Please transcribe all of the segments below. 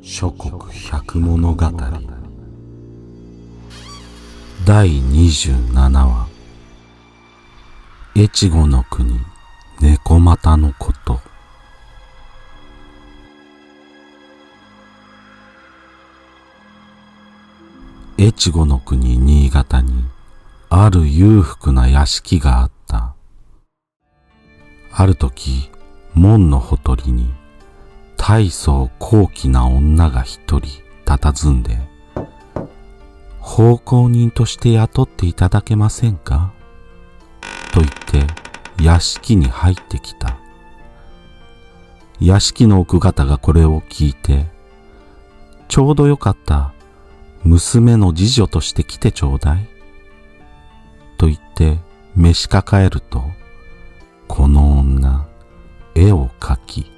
諸国百物語第27話越後の国猫又のこと。越後の国新潟にある裕福な屋敷があった。ある時門のほとりに大層高貴な女が一人佇んで、奉公人として雇っていただけませんかと言って屋敷に入ってきた。屋敷の奥方がこれを聞いて、ちょうどよかった、娘の次女として来てちょうだいと言って召し抱えると、この女絵を描き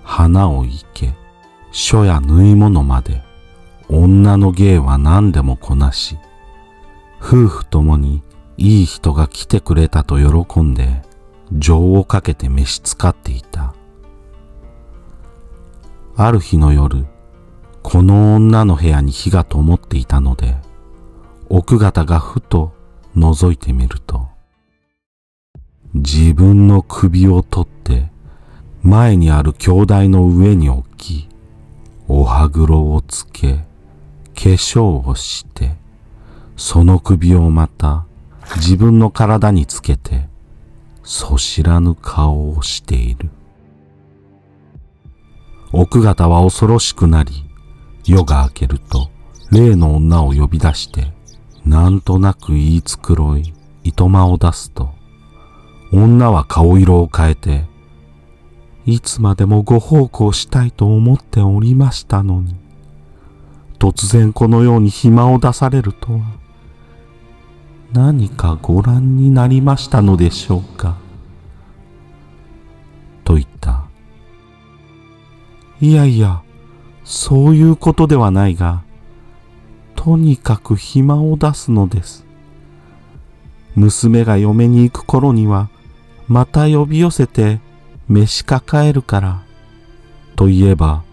花を生け、書や縫い物まで女の芸は何でもこなし、夫婦ともにいい人が来てくれたと喜んで情をかけて召し使っていた。ある日の夜、この女の部屋に火が灯っていたので、奥方がふと覗いてみると、自分の首を取って前にある鏡台の上に置き、お歯黒をつけ、化粧をして、その首をまた自分の体につけて、そ知らぬ顔をしている。奥方は恐ろしくなり、夜が明けると例の女を呼び出して、なんとなく言い繕い、糸間を出すと、女は顔色を変えて、いつまでもご奉公したいと思っておりましたのに、突然このように暇を出されるとは、何かご覧になりましたのでしょうかと言った。いやいや、そういうことではないが、とにかく暇を出すのです。娘が嫁に行く頃には、また呼び寄せて召し抱えるから、と言えば、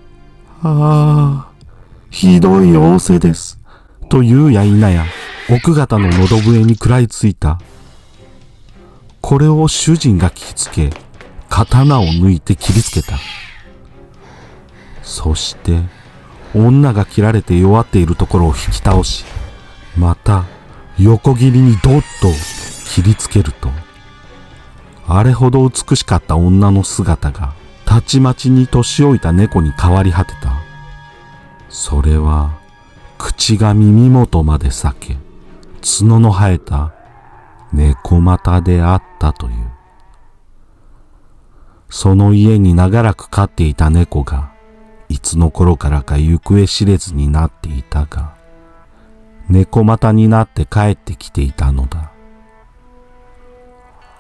ああ、ひどい仰せです、と言うや否や、奥方の喉笛に食らいついた。これを主人が聞きつけ、刀を抜いて切りつけた。そして、女が切られて弱っているところを引き倒し、また横切りにドッと切りつけると、あれほど美しかった女の姿がたちまちに年老いた猫に変わり果てた。それは口が耳元まで裂け、角の生えた猫又であったという。その家に長らく飼っていた猫がいつの頃からか行方知れずになっていたが、猫又になって帰ってきていたのだ。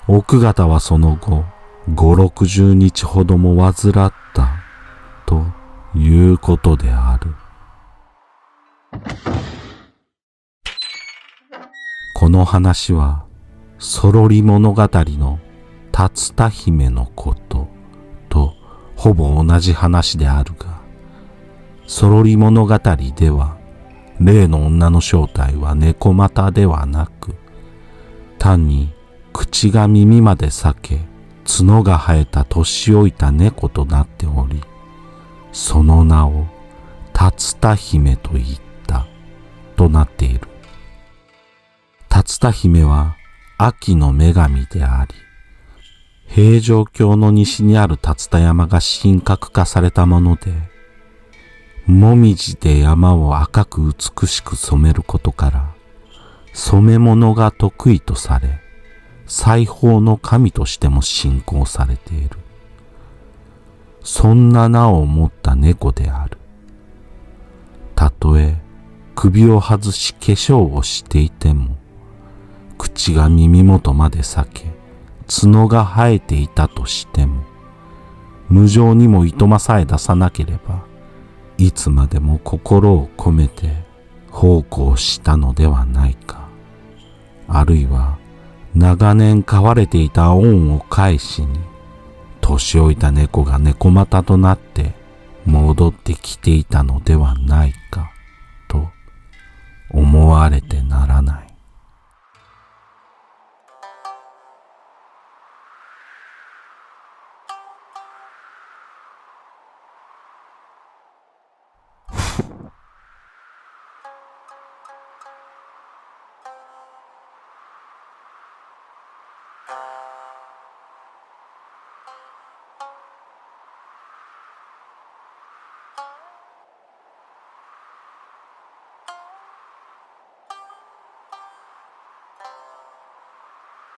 奥方はその後、5、60日ほども患ったということである。この話は、そろり物語の竜田姫のこととほぼ同じ話であるが、そろり物語では、例の女の正体は猫又ではなく、単に口が耳まで裂け、角が生えた年老いた猫となっており、その名を竜田姫と言ったとなっている。竜田姫は秋の女神であり、平城京の西にある竜田山が神格化されたもので、もみじで山を赤く美しく染めることから、染め物が得意とされ、裁縫の神としても信仰されている。そんな名を持った猫である。たとえ首を外し化粧をしていても、口が耳元まで裂け、角が生えていたとしても、無情にも糸間さえ出さなければ、いつまでも心を込めて奉公したのではないか。あるいは長年飼われていた恩を返しに、年老いた猫が猫又となって戻ってきていたのではないかと思われてならない。